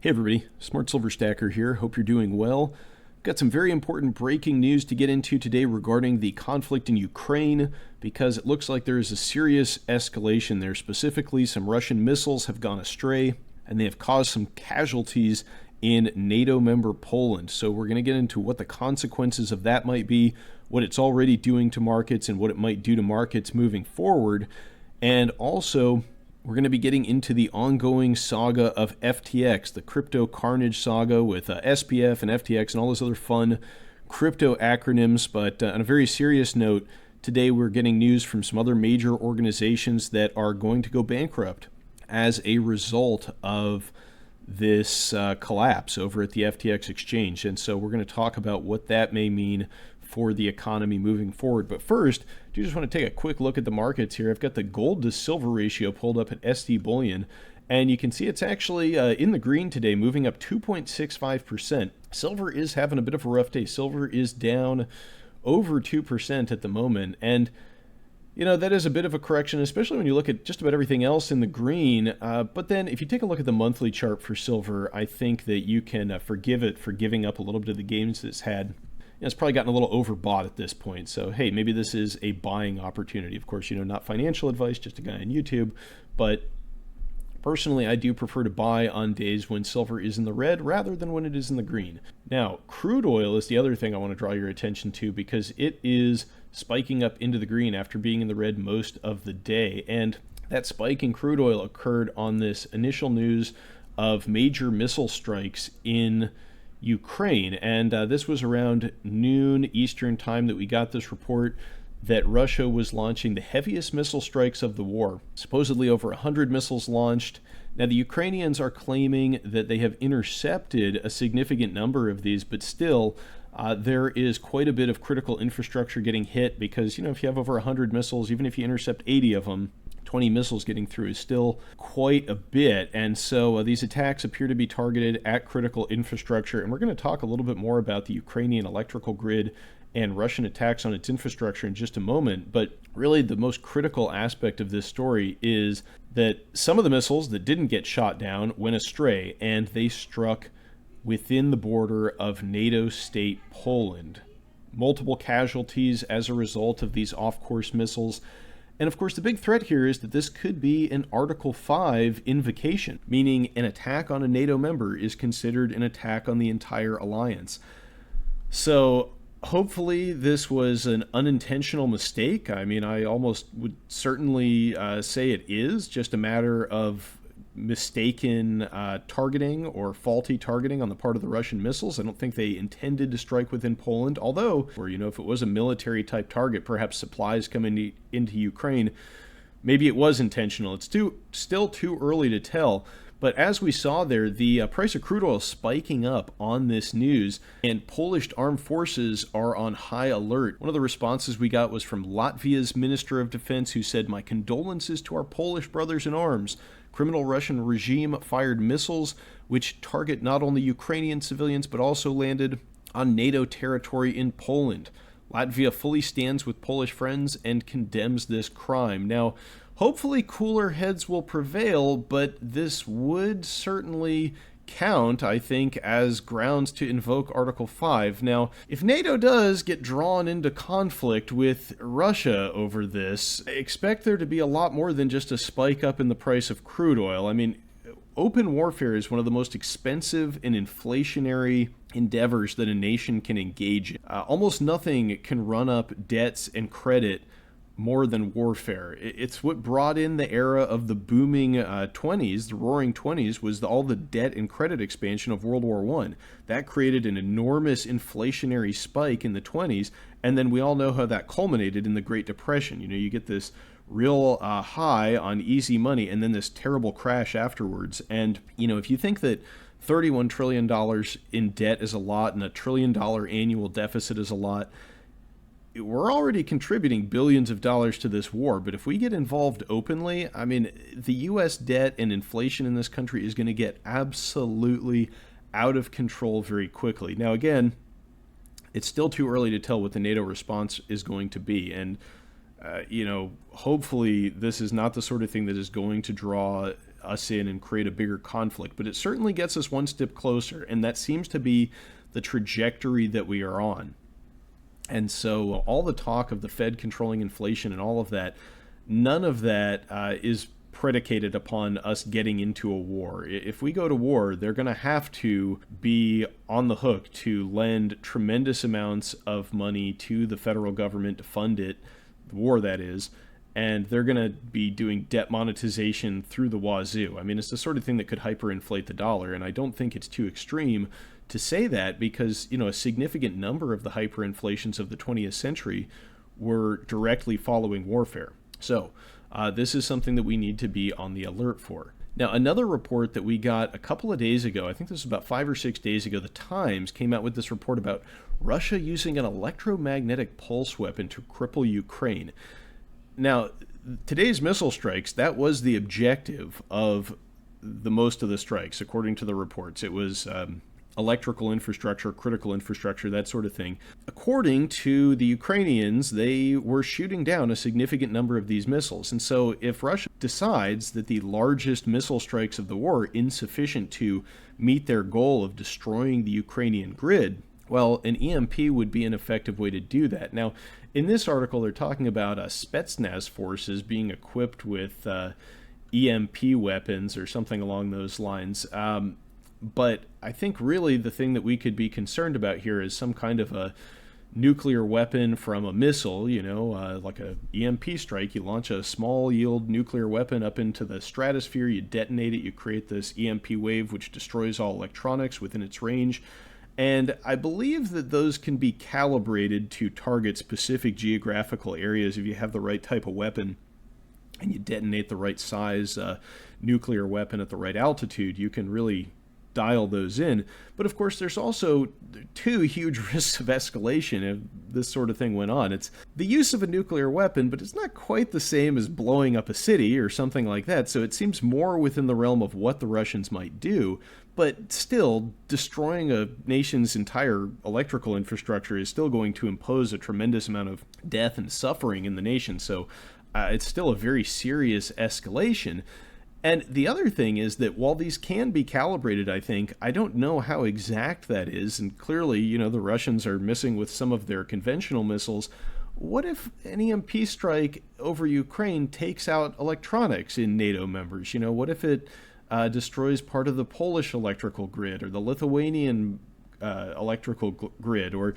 Hey everybody, Smart Silver Stacker here. Hope you're doing well. Got some very important breaking news to get into today regarding the conflict in Ukraine, because it looks like there is a serious escalation there. Specifically, some Russian missiles have gone astray and they have caused some casualties in NATO member Poland. So we're going to get into what the consequences of that might be, what it's already doing to markets, and what it might do to markets moving forward. And also, we're going to be getting into the ongoing saga of FTX, the crypto carnage saga with SPF and FTX and all those other fun crypto acronyms. But on a very serious note, today we're getting news from some other major organizations that are going to go bankrupt as a result of this collapse over at the FTX exchange. And so we're going to talk about what that may mean for the economy moving forward. But first, I do just want to take a quick look at the markets here. I've got the gold to silver ratio pulled up at SD Bullion, and you can see it's actually in the green today, moving up 2.65%. Silver is having a bit of a rough day. Silver is down over 2% at the moment, and you know, that is a bit of a correction, especially when you look at just about everything else in the green. But then if you take a look at the monthly chart for silver, I think that you can forgive it for giving up a little bit of the gains it's had. It's probably gotten a little overbought at this point. So, hey, maybe this is a buying opportunity. Of course, not financial advice, just a guy on YouTube. But personally, I do prefer to buy on days when silver is in the red rather than when it is in the green. Now, crude oil is the other thing I want to draw your attention to, because it is spiking up into the green after being in the red most of the day. And that spike in crude oil occurred on this initial news of major missile strikes in Ukraine. And this was around noon Eastern time that we got this report that Russia was launching the heaviest missile strikes of the war. Supposedly over 100 missiles launched. Now the Ukrainians are claiming that they have intercepted a significant number of these, but still there is quite a bit of critical infrastructure getting hit, because if you have over 100 missiles, even if you intercept 80 of them, 20 missiles getting through is still quite a bit. And so these attacks appear to be targeted at critical infrastructure. And we're going to talk a little bit more about the Ukrainian electrical grid and Russian attacks on its infrastructure in just a moment. But really the most critical aspect of this story is that some of the missiles that didn't get shot down went astray, and they struck within the border of NATO state Poland. Multiple casualties as a result of these off-course missiles. And of course, the big threat here is that this could be an Article 5 invocation, meaning an attack on a NATO member is considered an attack on the entire alliance. So hopefully this was an unintentional mistake. I mean, I almost would certainly say it is just a matter of mistaken targeting or faulty targeting on the part of the Russian missiles. I don't think they intended to strike within Poland, although, or if it was a military type target, perhaps supplies coming into Ukraine, maybe it was intentional. It's still too early to tell. But as we saw there, the price of crude oil spiking up on this news, and Polish armed forces are on high alert. One of the responses we got was from Latvia's Minister of Defense, who said, "My condolences to our Polish brothers in arms. Criminal Russian regime fired missiles which target not only Ukrainian civilians but also landed on NATO territory in Poland. Latvia fully stands with Polish friends and condemns this crime." Now, hopefully cooler heads will prevail, but this would certainly count, I think, as grounds to invoke Article 5. Now, if NATO does get drawn into conflict with Russia over this, expect there to be a lot more than just a spike up in the price of crude oil. I mean, open warfare is one of the most expensive and inflationary endeavors that a nation can engage in. Almost nothing can run up debts and credit more than warfare. It's what brought in the era of the booming 20s, the roaring 20s, was all the debt and credit expansion of World War I. That created an enormous inflationary spike in the 20s, and then we all know how that culminated in the Great Depression. You get this real high on easy money, and then this terrible crash afterwards. And, if you think that $31 trillion in debt is a lot and $1 trillion annual deficit is a lot, we're already contributing billions of dollars to this war, but if we get involved openly, I mean, the U.S. debt and inflation in this country is going to get absolutely out of control very quickly. Now, again, it's still too early to tell what the NATO response is going to be, and hopefully this is not the sort of thing that is going to draw us in and create a bigger conflict, but it certainly gets us one step closer, and that seems to be the trajectory that we are on. And so all the talk of the Fed controlling inflation and all of that, none of that is predicated upon us getting into a war. If we go to war, they're going to have to be on the hook to lend tremendous amounts of money to the federal government to fund it, the war that is, and they're going to be doing debt monetization through the wazoo. I mean, it's the sort of thing that could hyperinflate the dollar, and I don't think it's too extreme to say that because, a significant number of the hyperinflations of the 20th century were directly following warfare. So this is something that we need to be on the alert for. Now, another report that we got a couple of days ago, I think this was about 5 or 6 days ago, the Times came out with this report about Russia using an electromagnetic pulse weapon to cripple Ukraine. Now, today's missile strikes, that was the objective of the most of the strikes, according to the reports. It was electrical infrastructure, critical infrastructure, that sort of thing. According to the Ukrainians, they were shooting down a significant number of these missiles. And so if Russia decides that the largest missile strikes of the war are insufficient to meet their goal of destroying the Ukrainian grid, well, an EMP would be an effective way to do that. Now, in this article, they're talking about Spetsnaz forces being equipped with EMP weapons or something along those lines. But I think really the thing that we could be concerned about here is some kind of a nuclear weapon from a missile, like a EMP strike. You launch a small yield nuclear weapon up into the stratosphere, you detonate it, you create this EMP wave which destroys all electronics within its range. And I believe that those can be calibrated to target specific geographical areas if you have the right type of weapon and you detonate the right size nuclear weapon at the right altitude. You can really dial those in. But of course, there's also two huge risks of escalation if this sort of thing went on. It's the use of a nuclear weapon, but it's not quite the same as blowing up a city or something like that. So it seems more within the realm of what the Russians might do. But still, destroying a nation's entire electrical infrastructure is still going to impose a tremendous amount of death and suffering in the nation. So it's still a very serious escalation. And the other thing is that while these can be calibrated, I think, I don't know how exact that is. And clearly, the Russians are missing with some of their conventional missiles. What if an EMP strike over Ukraine takes out electronics in NATO members? What if it destroys part of the Polish electrical grid or the Lithuanian electrical grid or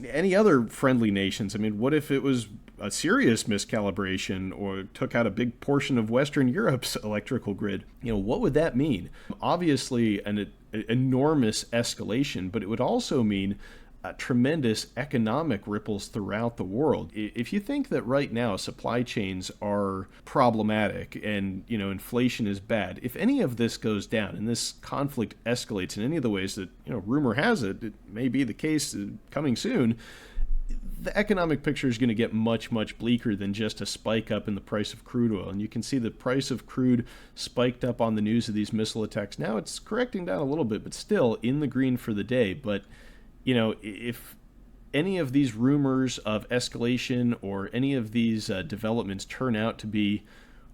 any other friendly nations? I mean, what if it was a serious miscalibration or took out a big portion of Western Europe's electrical grid? What would that mean? Obviously, an enormous escalation, but it would also mean tremendous economic ripples throughout the world. If you think that right now supply chains are problematic and inflation is bad, if any of this goes down and this conflict escalates in any of the ways that rumor has it may be the case coming soon, the economic picture is going to get much, much bleaker than just a spike up in the price of crude oil. And you can see the price of crude spiked up on the news of these missile attacks. Now it's correcting down a little bit, but still in the green for the day. But if any of these rumors of escalation or any of these developments turn out to be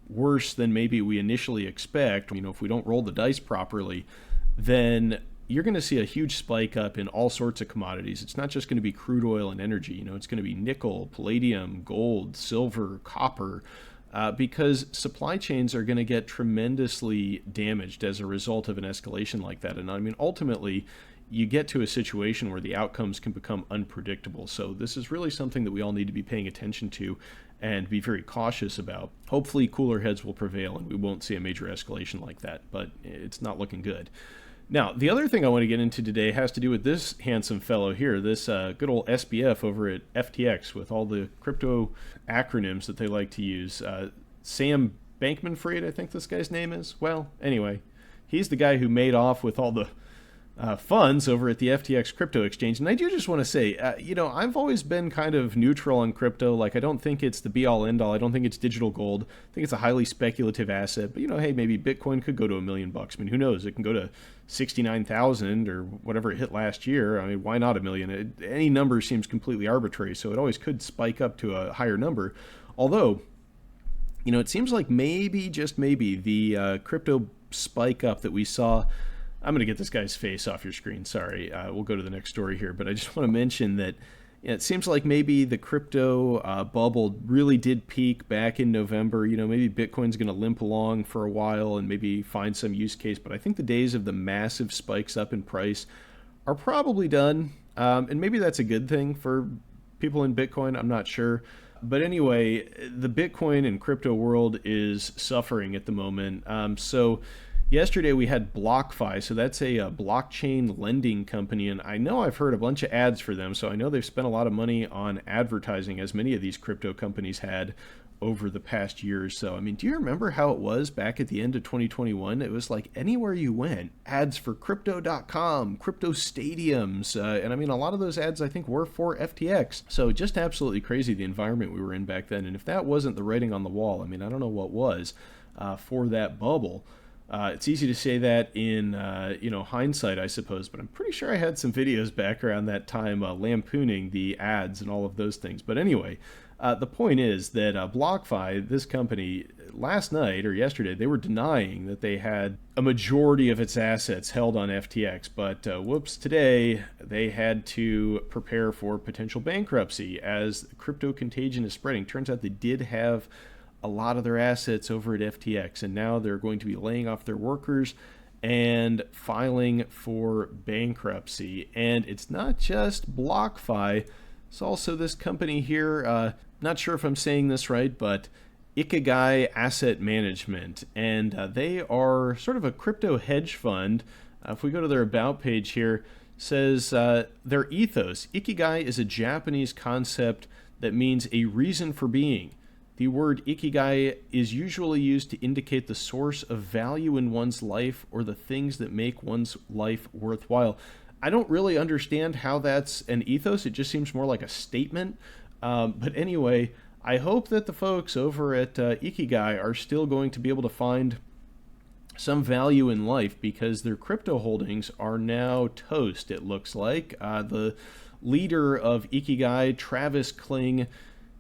worse than maybe we initially expect, if we don't roll the dice properly, then you're going to see a huge spike up in all sorts of commodities. It's not just going to be crude oil and energy. It's going to be nickel, palladium, gold, silver, copper, because supply chains are going to get tremendously damaged as a result of an escalation like that. And I mean, ultimately, you get to a situation where the outcomes can become unpredictable. So this is really something that we all need to be paying attention to and be very cautious about. Hopefully cooler heads will prevail and we won't see a major escalation like that, but it's not looking good. Now, the other thing I want to get into today has to do with this handsome fellow here, this good old SBF over at FTX with all the crypto acronyms that they like to use. Sam Bankman-Fried, I think this guy's name is. Well, anyway, he's the guy who made off with all the funds over at the FTX crypto exchange. And I do just want to say, I've always been kind of neutral on crypto. Like, I don't think it's the be-all, end-all. I don't think it's digital gold. I think it's a highly speculative asset. But, hey, maybe Bitcoin could go to $1 million. I mean, who knows? It can go to 69,000 or whatever it hit last year. I mean, why not $1 million? Any number seems completely arbitrary, so it always could spike up to a higher number. Although, It seems like maybe, just maybe, the crypto spike up that we saw. I'm going to get this guy's face off your screen. Sorry. We'll go to the next story here. But I just want to mention that it seems like maybe the crypto bubble really did peak back in November. Maybe Bitcoin's going to limp along for a while and maybe find some use case. But I think the days of the massive spikes up in price are probably done. And maybe that's a good thing for people in Bitcoin. I'm not sure. But anyway, the Bitcoin and crypto world is suffering at the moment. So yesterday we had Blockfi, so that's a blockchain lending company, and I know I've heard a bunch of ads for them, so I know they've spent a lot of money on advertising, as many of these crypto companies had over the past year or so. Do you remember how it was back at the end of 2021? It was like anywhere you went, ads for crypto.com, crypto stadiums, and a lot of those ads I think were for FTX. So just absolutely crazy the environment we were in back then, and if that wasn't the writing on the wall, I don't know what was for that bubble. It's easy to say that in hindsight, I suppose, but I'm pretty sure I had some videos back around that time lampooning the ads and all of those things. But anyway, the point is that Blockfi, this company, last night or yesterday, they were denying that they had a majority of its assets held on FTX. But whoops, today they had to prepare for potential bankruptcy as crypto contagion is spreading. Turns out they did have a lot of their assets over at FTX, and now they're going to be laying off their workers and filing for bankruptcy. And it's not just Blockfi, it's also this company here, not sure if I'm saying this right, but Ikigai Asset Management, and they are sort of a crypto hedge fund. If we go to their about page here, says their ethos, Ikigai is a Japanese concept that means a reason for being. The word ikigai is usually used to indicate the source of value in one's life or the things that make one's life worthwhile. I don't really understand how that's an ethos. It just seems more like a statement. But anyway, I hope that the folks over at Ikigai are still going to be able to find some value in life, because their crypto holdings are now toast, it looks like. The leader of Ikigai, Travis Kling,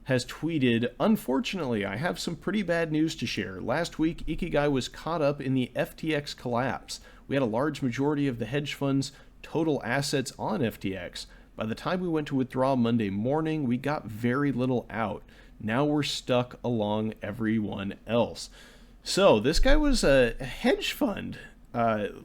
has tweeted, "Unfortunately, I have some pretty bad news to share. Last week, Ikigai was caught up in the FTX collapse. We had a large majority of the hedge fund's total assets on FTX. By the time we went to withdraw Monday morning, we got very little out. Now we're stuck along everyone else." So this guy was a hedge fund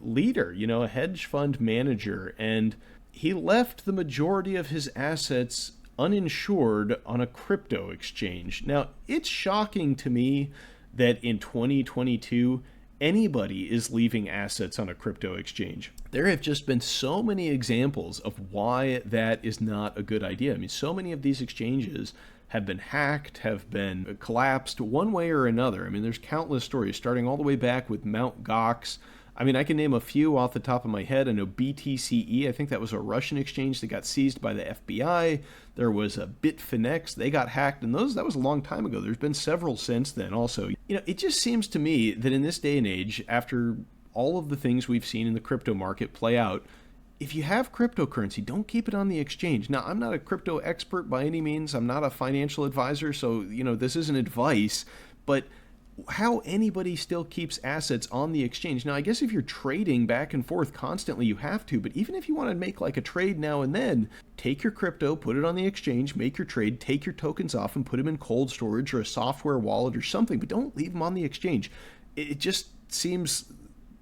leader, a hedge fund manager, and he left the majority of his assets uninsured on a crypto exchange. Now, it's shocking to me that in 2022, anybody is leaving assets on a crypto exchange. There have just been so many examples of why that is not a good idea. So many of these exchanges have been hacked, have been collapsed one way or another. There's countless stories, starting all the way back with Mt. Gox. I can name a few off the top of my head. I know BTCE, I think that was a Russian exchange that got seized by the FBI. There was a Bitfinex, they got hacked, and that was a long time ago. There's been several since then also. It just seems to me that in this day and age, after all of the things we've seen in the crypto market play out, if you have cryptocurrency, don't keep it on the exchange. Now, I'm not a crypto expert by any means. I'm not a financial advisor, so, this isn't advice, but how anybody still keeps assets on the exchange. Now, I guess if you're trading back and forth constantly, you have to, but even if you want to make like a trade now and then, take your crypto, put it on the exchange, make your trade, take your tokens off and put them in cold storage or a software wallet or something, but don't leave them on the exchange. It just seems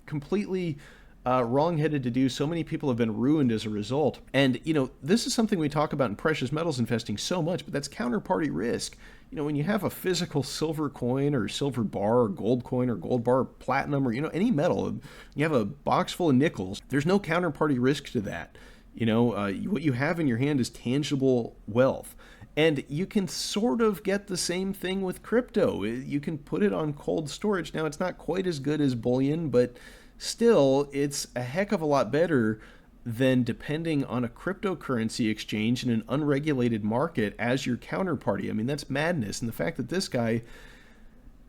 completely wrong-headed to do. So many people have been ruined as a result. And, this is something we talk about in precious metals investing so much, but that's counterparty risk. When you have a physical silver coin or silver bar or gold coin or gold bar, or platinum, or, any metal, you have a box full of nickels, there's no counterparty risk to that. What you have in your hand is tangible wealth. And you can sort of get the same thing with crypto. You can put it on cold storage. Now, it's not quite as good as bullion, but still, it's a heck of a lot better than depending on a cryptocurrency exchange in an unregulated market as your counterparty. That's madness. And the fact that this guy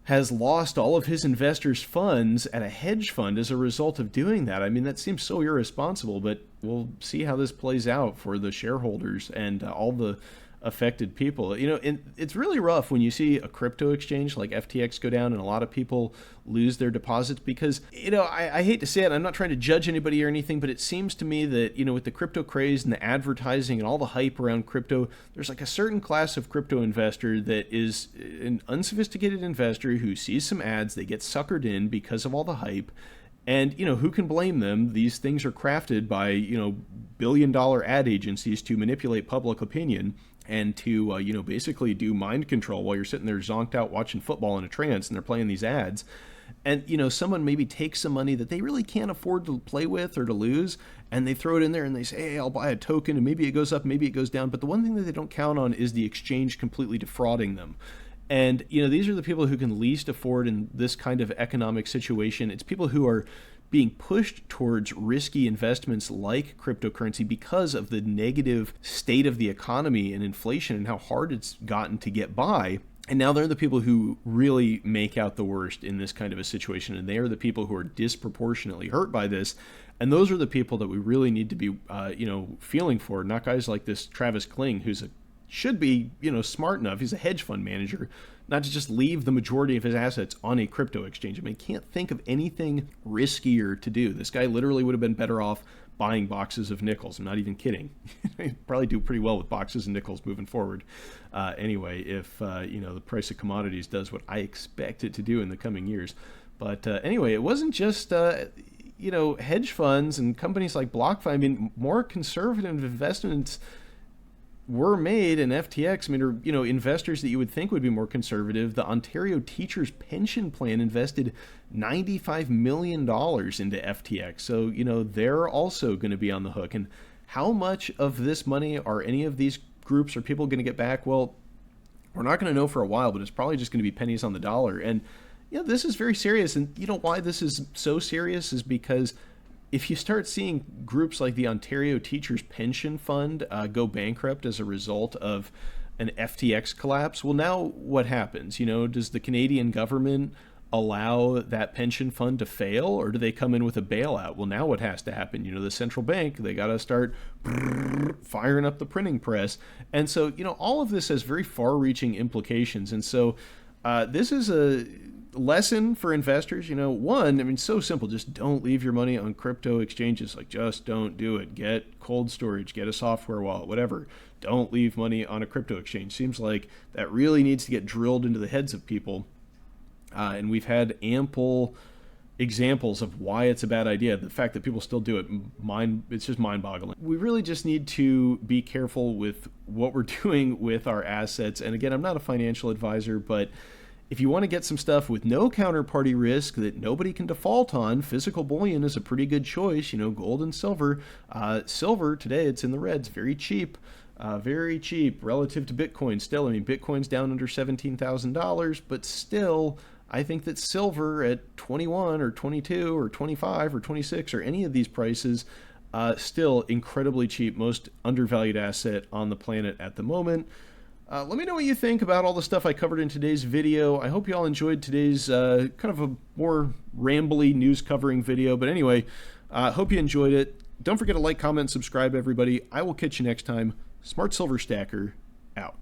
has lost all of his investors' funds at a hedge fund as a result of doing that, that seems so irresponsible, but we'll see how this plays out for the shareholders and all the affected people. And it's really rough when you see a crypto exchange like FTX go down and a lot of people lose their deposits because, I hate to say it, I'm not trying to judge anybody or anything, but it seems to me that, with the crypto craze and the advertising and all the hype around crypto, there's like a certain class of crypto investor that is an unsophisticated investor who sees some ads, they get suckered in because of all the hype. And, who can blame them? These things are crafted by, billion-dollar ad agencies to manipulate public opinion and to, basically do mind control while you're sitting there zonked out watching football in a trance and they're playing these ads. And, someone maybe takes some money that they really can't afford to play with or to lose, and they throw it in there and they say, hey, I'll buy a token, and maybe it goes up, maybe it goes down. But the one thing that they don't count on is the exchange completely defrauding them. And, these are the people who can least afford in this kind of economic situation. It's people who are being pushed towards risky investments like cryptocurrency because of the negative state of the economy and inflation and how hard it's gotten to get by. And now they're the people who really make out the worst in this kind of a situation. And they are the people who are disproportionately hurt by this. And those are the people that we really need to be, feeling for, not guys like this Travis Kling, who's should be, smart enough. He's a hedge fund manager, not to just leave the majority of his assets on a crypto exchange. I mean, can't think of anything riskier to do. This guy literally would have been better off buying boxes of nickels. I'm not even kidding. He'd probably do pretty well with boxes and nickels moving forward. Anyway, if, the price of commodities does what I expect it to do in the coming years. But anyway, it wasn't just, hedge funds and companies like Blockfi. I mean, more conservative investments were made in FTX. I mean, or, investors that you would think would be more conservative. The Ontario Teachers Pension Plan invested $95 million into FTX. So, they're also going to be on the hook. And how much of this money are any of these groups or people going to get back? Well, we're not going to know for a while, but it's probably just going to be pennies on the dollar. And, this is very serious. And why this is so serious is because if you start seeing groups like the Ontario Teachers Pension Fund go bankrupt as a result of an FTX collapse, well, now what happens? Does the Canadian government allow that pension fund to fail, or do they come in with a bailout? Well, now what has to happen? The central bank, they got to start firing up the printing press. And so, all of this has very far-reaching implications. And so this is a lesson for investors. One, so simple, just don't leave your money on crypto exchanges. Like, just don't do it. Get cold storage, get a software wallet, whatever. Don't leave money on a crypto exchange. Seems like that really needs to get drilled into the heads of people. And we've had ample examples of why it's a bad idea. The fact that people still do it, it's just mind-boggling. We really just need to be careful with what we're doing with our assets. And again, I'm not a financial advisor, but if you want to get some stuff with no counterparty risk that nobody can default on, physical bullion is a pretty good choice. Gold and silver. Silver today, it's in the reds, very cheap relative to Bitcoin. Still, Bitcoin's down under $17,000, but still, I think that silver at 21 or 22 or 25 or 26 or any of these prices, still incredibly cheap, most undervalued asset on the planet at the moment. Let me know what you think about all the stuff I covered in today's video. I hope you all enjoyed today's kind of a more rambly news covering video. But anyway, hope you enjoyed it. Don't forget to like, comment, subscribe, everybody. I will catch you next time. Smart Silver Stacker, out.